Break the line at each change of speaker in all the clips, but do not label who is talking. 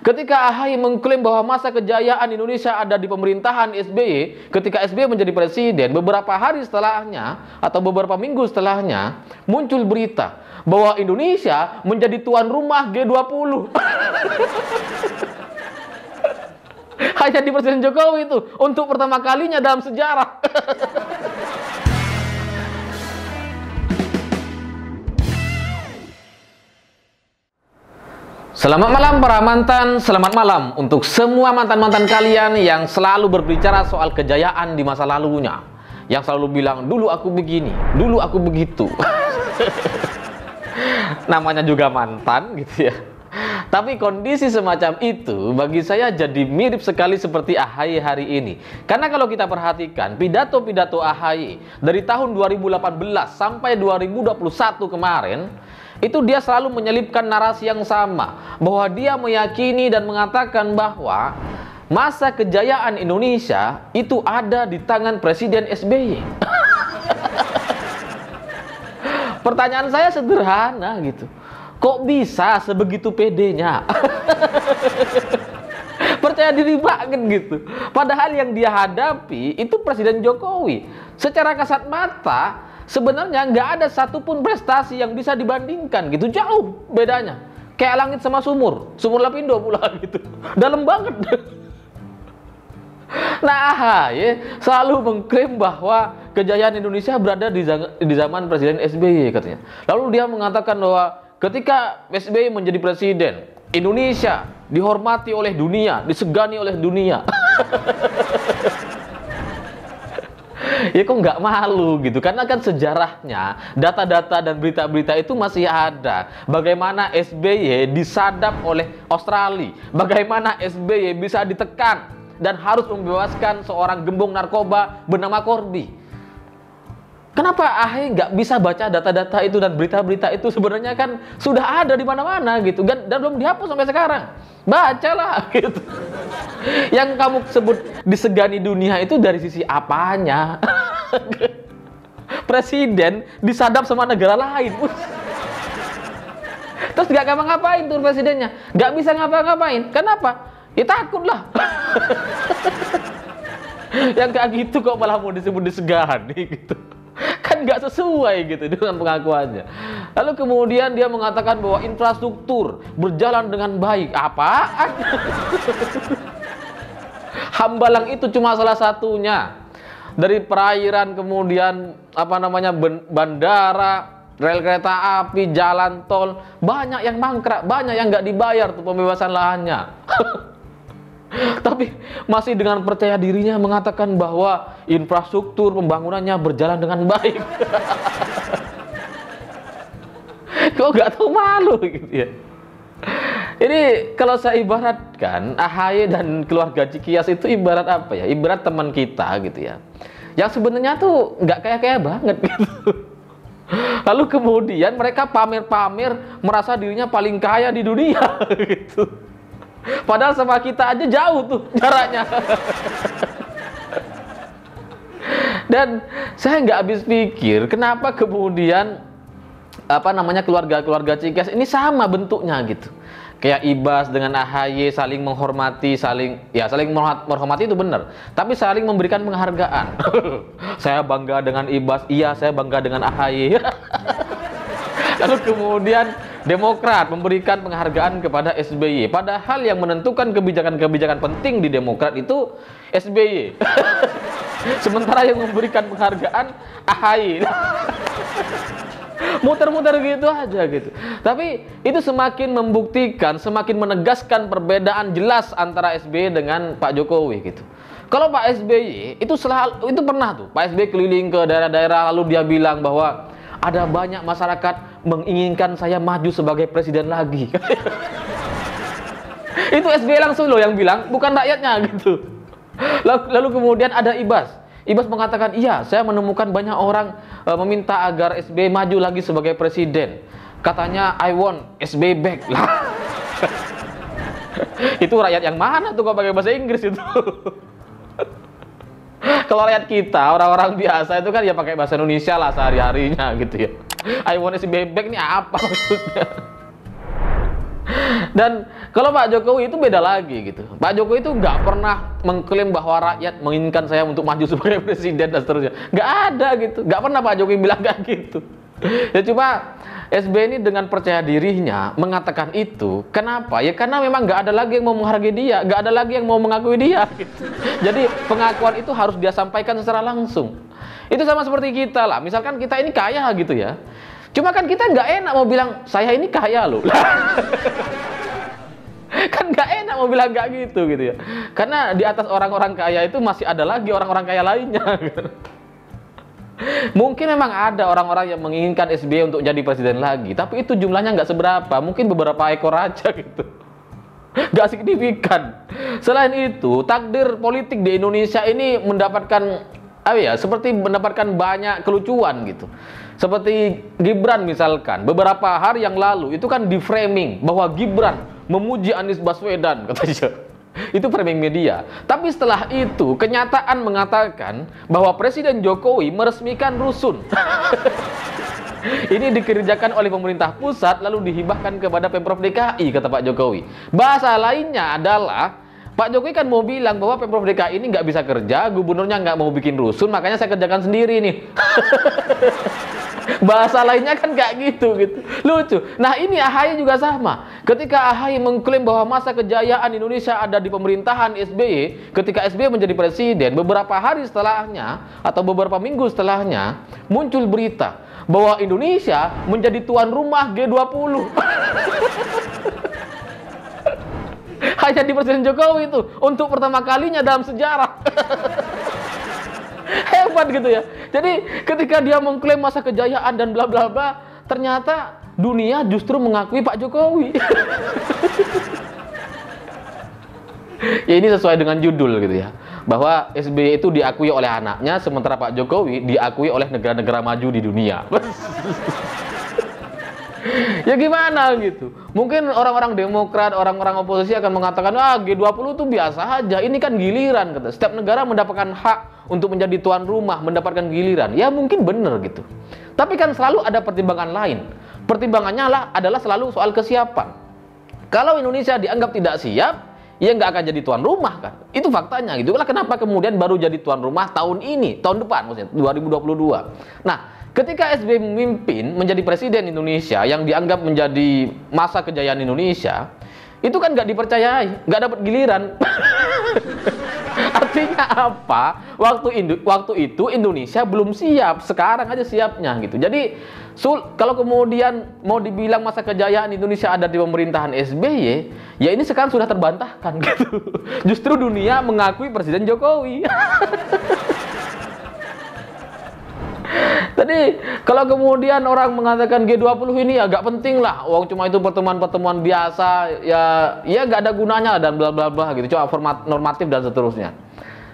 Ketika AHY mengklaim bahwa masa kejayaan Indonesia ada di pemerintahan SBY, ketika SBY menjadi presiden, beberapa hari setelahnya atau beberapa minggu setelahnya muncul berita bahwa Indonesia menjadi tuan rumah G20. Hanya di Presiden Jokowi itu untuk pertama kalinya dalam sejarah. Selamat malam para mantan, selamat malam untuk semua mantan-mantan kalian yang selalu berbicara soal kejayaan di masa lalunya. Yang selalu bilang, dulu aku begini, dulu aku begitu. Namanya juga mantan gitu ya. Tapi kondisi semacam itu bagi saya jadi mirip sekali seperti AHY hari ini. Karena kalau kita perhatikan pidato-pidato AHY dari tahun 2018 sampai 2021 kemarin, itu dia selalu menyelipkan narasi yang sama, bahwa dia meyakini dan mengatakan bahwa masa kejayaan Indonesia itu ada di tangan Presiden SBY. Pertanyaan saya sederhana gitu. Kok bisa sebegitu pedenya? Percaya diri banget gitu. Padahal yang dia hadapi itu Presiden Jokowi. Secara kasat mata sebenarnya nggak ada satupun prestasi yang bisa dibandingkan gitu. Jauh bedanya. Kayak langit sama sumur. Sumur Lapindo pula gitu. Dalam banget. Nah, AHY selalu mengklaim bahwa kejayaan Indonesia berada di zaman Presiden SBY katanya. Lalu dia mengatakan bahwa ketika SBY menjadi presiden, Indonesia dihormati oleh dunia, disegani oleh dunia. Ya kok nggak malu gitu, karena kan sejarahnya data-data dan berita-berita itu masih ada. Bagaimana SBY disadap oleh Australia, bagaimana SBY bisa ditekan dan harus membebaskan seorang gembong narkoba bernama Corby. Kenapa AHY nggak bisa baca data-data itu dan berita-berita itu? Sebenarnya kan sudah ada di mana-mana gitu, dan belum dihapus sampai sekarang. Bacalah gitu. Yang kamu sebut disegani dunia itu dari sisi apanya? Presiden disadap sama negara lain. Terus nggak ngapa-ngapain tuh presidennya? Nggak bisa ngapa-ngapain. Kenapa? Ya takut lah. Yang kayak gitu kok malah mau disebut disegani gitu. Kan nggak sesuai gitu dengan pengakuannya. Lalu kemudian dia mengatakan bahwa infrastruktur berjalan dengan baik. Apaan? Hambalang itu cuma salah satunya. Dari perairan kemudian bandara, rel kereta api, jalan tol, banyak yang mangkrak, banyak yang nggak dibayar tuh pembebasan lahannya. Tapi masih dengan percaya dirinya mengatakan bahwa infrastruktur pembangunannya berjalan dengan baik. Kok nggak tahu malu gitu ya. Ini kalau saya ibaratkan AHY dan keluarga Cikias itu ibarat apa ya? Ibarat teman kita gitu ya. Yang sebenarnya tuh nggak kaya-kaya banget gitu. Lalu kemudian mereka pamer-pamer merasa dirinya paling kaya di dunia gitu. Padahal sama kita aja jauh tuh jaraknya. Dan saya nggak habis pikir kenapa kemudian keluarga-keluarga Cikias ini sama bentuknya gitu. Kayak Ibas dengan AHY saling menghormati, saling menghormati itu benar. Tapi saling memberikan penghargaan. Saya bangga dengan Ibas, iya saya bangga dengan AHY. Lalu kemudian Demokrat memberikan penghargaan kepada SBY. Padahal yang menentukan kebijakan-kebijakan penting di Demokrat itu SBY. Sementara yang memberikan penghargaan AHY. Muter-muter gitu aja gitu. Tapi itu semakin membuktikan, semakin menegaskan perbedaan jelas antara SBY dengan Pak Jokowi gitu. Kalau Pak SBY itu pernah tuh Pak SBY keliling ke daerah-daerah lalu dia bilang bahwa ada banyak masyarakat menginginkan saya maju sebagai presiden lagi. Itu SBY langsung loh yang bilang, bukan rakyatnya gitu. Lalu kemudian ada Ibas. Ibas mengatakan, iya saya menemukan banyak orang meminta agar SBY maju lagi sebagai presiden. Katanya, I want SBY back lah. Itu rakyat yang mana tuh kalau pakai bahasa Inggris itu? Kalau rakyat kita, orang-orang biasa itu kan ya pakai bahasa Indonesia lah sehari-harinya gitu ya. I want SBY back ini apa maksudnya? Dan kalau Pak Jokowi itu beda lagi gitu. Pak Jokowi itu nggak pernah mengklaim bahwa rakyat menginginkan saya untuk maju sebagai presiden dan seterusnya. Nggak ada gitu. Nggak pernah Pak Jokowi bilang kayak gitu. Ya cuma SBY ini dengan percaya dirinya mengatakan itu. Kenapa? Ya karena memang nggak ada lagi yang mau menghargai dia, nggak ada lagi yang mau mengakui dia. Gitu. Jadi pengakuan itu harus dia sampaikan secara langsung. Itu sama seperti kita lah. Misalkan kita ini kaya gitu ya. Cuma kan kita nggak enak mau bilang saya ini kaya loh. Kan nggak enak mau bilang nggak gitu ya. Karena di atas orang-orang kaya itu masih ada lagi orang-orang kaya lainnya. Mungkin memang ada orang-orang yang menginginkan SBY untuk jadi presiden lagi, tapi itu jumlahnya nggak seberapa. Mungkin beberapa ekor aja gitu. Nggak signifikan. Selain itu, takdir politik di Indonesia ini mendapatkan seperti mendapatkan banyak kelucuan gitu. Seperti Gibran misalkan, beberapa hari yang lalu itu kan di framing bahwa Gibran memuji Anies Baswedan katanya. Itu framing media. Tapi setelah itu kenyataan mengatakan bahwa Presiden Jokowi meresmikan rusun. Ini dikerjakan oleh pemerintah pusat lalu dihibahkan kepada Pemprov DKI, kata Pak Jokowi. Bahasa lainnya adalah Pak Jokowi kan mau bilang bahwa Pemprov DKI ini nggak bisa kerja, gubernurnya nggak mau bikin rusun, makanya saya kerjakan sendiri nih. Bahasa lainnya kan kayak gitu. Lucu. Nah ini AHY juga sama. Ketika AHY mengklaim bahwa masa kejayaan Indonesia ada di pemerintahan SBY, ketika SBY menjadi presiden, beberapa hari setelahnya atau beberapa minggu setelahnya muncul berita bahwa Indonesia menjadi tuan rumah G20. Hanya di Presiden Jokowi itu untuk pertama kalinya dalam sejarah. Hebat gitu ya. Jadi ketika dia mengklaim masa kejayaan dan bla bla bla, ternyata dunia justru mengakui Pak Jokowi. Ya ini sesuai dengan judul gitu ya. Bahwa SBY itu diakui oleh anaknya, sementara Pak Jokowi diakui oleh negara-negara maju di dunia. Ya gimana gitu. Mungkin orang-orang Demokrat, orang-orang oposisi akan mengatakan, G20 itu biasa aja, ini kan giliran kata. Setiap negara mendapatkan hak untuk menjadi tuan rumah, mendapatkan giliran. Ya mungkin benar gitu. Tapi kan selalu ada pertimbangan lain. Pertimbangannya adalah selalu soal kesiapan. Kalau Indonesia dianggap tidak siap, ya nggak akan jadi tuan rumah kan. Itu faktanya gitu. Itulah kenapa kemudian baru jadi tuan rumah tahun ini, tahun depan maksudnya 2022. Nah, ketika SBY memimpin menjadi presiden Indonesia yang dianggap menjadi masa kejayaan Indonesia, itu kan nggak dipercayai, nggak dapat giliran. Artinya apa? Waktu itu Indonesia belum siap, sekarang aja siapnya gitu. Jadi kalau kemudian mau dibilang masa kejayaan Indonesia ada di pemerintahan SBY, ya ini sekarang sudah terbantahkan gitu. Justru dunia mengakui Presiden Jokowi. Tadi kalau kemudian orang mengatakan G20 ini agak penting lah, cuma itu pertemuan-pertemuan biasa, ya nggak ada gunanya dan bla bla bla gitu, cuma format normatif dan seterusnya.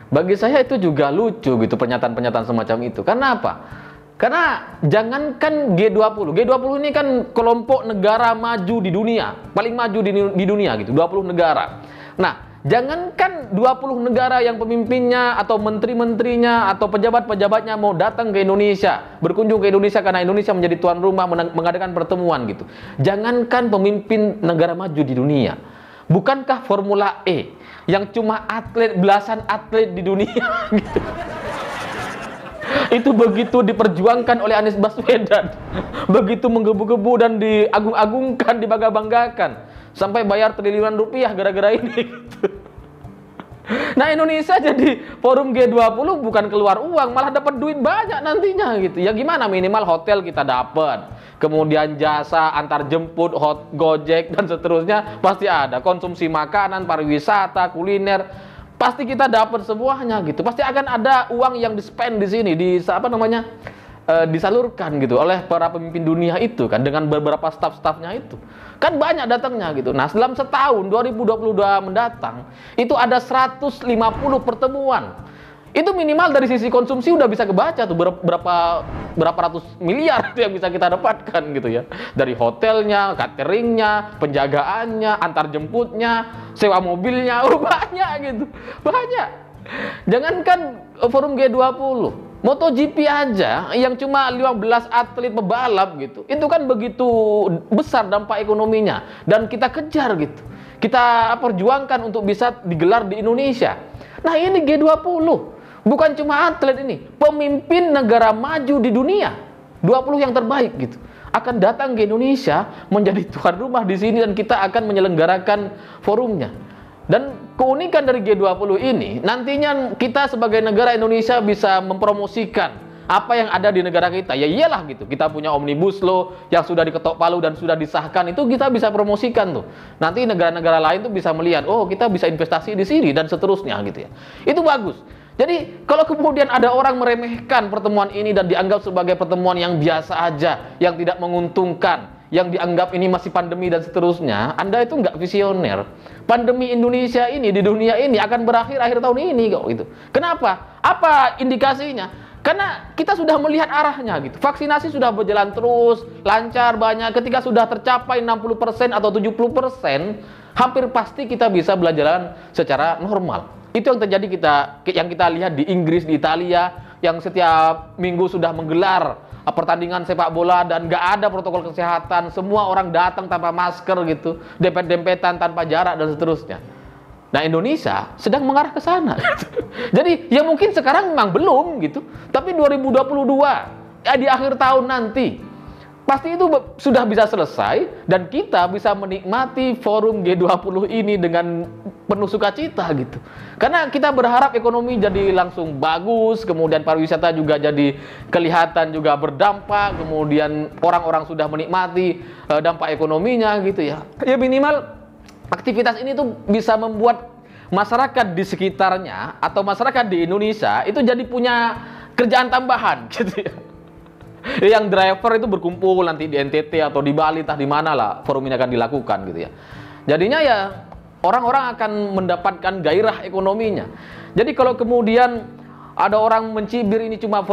Bagi saya itu juga lucu gitu pernyataan-pernyataan semacam itu. Karena apa? Karena jangankan G20 ini kan kelompok negara maju di dunia, paling maju di dunia gitu, 20 negara. Nah, jangankan 20 negara yang pemimpinnya atau menteri-menterinya atau pejabat-pejabatnya mau datang ke Indonesia, berkunjung ke Indonesia karena Indonesia menjadi tuan rumah mengadakan pertemuan gitu. Jangankan pemimpin negara maju di dunia, bukankah Formula E yang cuma belasan atlet di dunia gitu, itu begitu diperjuangkan oleh Anies Baswedan, begitu menggebu-gebu dan diagung-agungkan, dibangga-banggakan, sampai bayar triliunan rupiah gara-gara ini gitu. Nah Indonesia jadi forum G20 bukan keluar uang, malah dapat duit banyak nantinya gitu. Ya gimana, minimal hotel kita dapat, kemudian jasa antar jemput, Gojek dan seterusnya pasti ada, konsumsi makanan, pariwisata, kuliner, pasti kita dapat semuanya gitu. Pasti akan ada uang yang di-spend di sini, disalurkan gitu oleh para pemimpin dunia itu kan, dengan beberapa staf-stafnya itu. Kan banyak datangnya gitu. Nah, dalam setahun 2022 mendatang itu ada 150 pertemuan. Itu minimal dari sisi konsumsi udah bisa kebaca tuh berapa ratus miliar itu yang bisa kita dapatkan gitu ya. Dari hotelnya, cateringnya, penjagaannya, antar jemputnya, sewa mobilnya, banyak gitu. Banyak. Jangankan forum G20. MotoGP aja yang cuma 15 atlet pebalap gitu. Itu kan begitu besar dampak ekonominya dan kita kejar gitu. Kita perjuangkan untuk bisa digelar di Indonesia. Nah, ini G20. Bukan cuma atlet ini, pemimpin negara maju di dunia. 20 yang terbaik gitu. Akan datang ke Indonesia menjadi tuan rumah di sini dan kita akan menyelenggarakan forumnya. Dan keunikan dari G20 ini, nantinya kita sebagai negara Indonesia bisa mempromosikan apa yang ada di negara kita. Ya iyalah gitu, kita punya Omnibus Law yang sudah diketok palu dan sudah disahkan, itu kita bisa promosikan tuh. Nanti negara-negara lain tuh bisa melihat, oh kita bisa investasi di sini dan seterusnya gitu ya. Itu bagus. Jadi kalau kemudian ada orang meremehkan pertemuan ini dan dianggap sebagai pertemuan yang biasa aja, yang tidak menguntungkan, yang dianggap ini masih pandemi dan seterusnya, Anda itu nggak visioner. Pandemi Indonesia ini di dunia ini akan berakhir akhir tahun ini kok gitu. Kenapa? Apa indikasinya? Karena kita sudah melihat arahnya gitu. Vaksinasi sudah berjalan terus, lancar banyak. Ketika sudah tercapai 60% atau 70%, hampir pasti kita bisa berjalan secara normal. Itu yang terjadi yang kita lihat di Inggris, di Italia, yang setiap minggu sudah menggelar pertandingan sepak bola dan nggak ada protokol kesehatan, semua orang datang tanpa masker gitu, dempet-dempetan tanpa jarak dan seterusnya. Nah, Indonesia sedang mengarah ke sana gitu. Jadi ya mungkin sekarang memang belum gitu, tapi 2022 ya di akhir tahun nanti pasti itu sudah bisa selesai dan kita bisa menikmati forum G20 ini dengan penuh sukacita gitu. Karena kita berharap ekonomi jadi langsung bagus, kemudian pariwisata juga jadi kelihatan juga berdampak, kemudian orang-orang sudah menikmati dampak ekonominya gitu ya. Ya minimal aktivitas ini tuh bisa membuat masyarakat di sekitarnya atau masyarakat di Indonesia itu jadi punya kerjaan tambahan gitu ya. Yang driver itu berkumpul nanti di NTT atau di Bali, entah di mana lah forum ini akan dilakukan gitu ya. Jadinya ya orang-orang akan mendapatkan gairah ekonominya. Jadi kalau kemudian ada orang mencibir ini cuma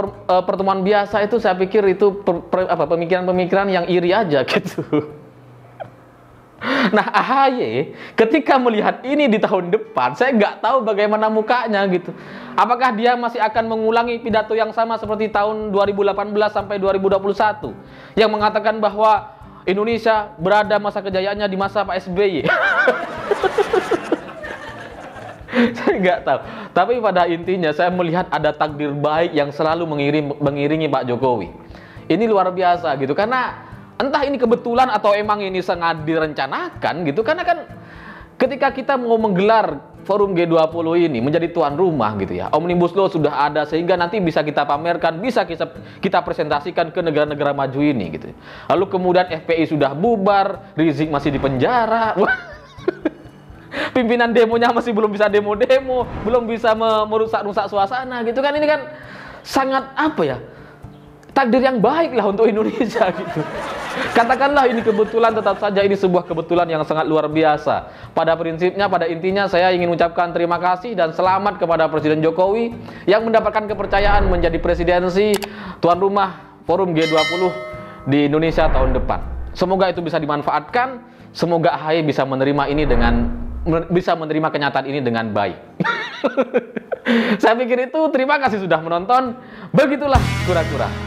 pertemuan biasa, itu saya pikir itu pemikiran-pemikiran yang iri aja gitu. Nah, AHY ketika melihat ini di tahun depan, saya nggak tahu bagaimana mukanya gitu. Apakah dia masih akan mengulangi pidato yang sama seperti tahun 2018 sampai 2021 yang mengatakan bahwa Indonesia berada masa kejayaannya di masa Pak SBY? Saya nggak tahu. Tapi pada intinya saya melihat ada takdir baik yang selalu mengiringi Pak Jokowi. Ini luar biasa gitu, karena entah ini kebetulan atau emang ini sengaja direncanakan gitu, karena kan ketika kita mau menggelar forum G20 ini menjadi tuan rumah gitu ya, Omnibus Law sudah ada sehingga nanti bisa kita pamerkan, bisa kita presentasikan ke negara-negara maju ini gitu. Lalu kemudian FPI sudah bubar, Rizik masih di penjara. Pimpinan demonya masih belum bisa demo-demo, belum bisa merusak-rusak suasana gitu kan. Ini kan sangat apa ya, takdir yang baik lah untuk Indonesia gitu. Katakanlah ini kebetulan, tetap saja ini sebuah kebetulan yang sangat luar biasa. Pada prinsipnya, pada intinya saya ingin mengucapkan terima kasih dan selamat kepada Presiden Jokowi yang mendapatkan kepercayaan menjadi presidensi tuan rumah forum G20 di Indonesia tahun depan. Semoga itu bisa dimanfaatkan, semoga AHY bisa menerima kenyataan ini dengan baik. Saya pikir itu, terima kasih sudah menonton. Begitulah kura-kura.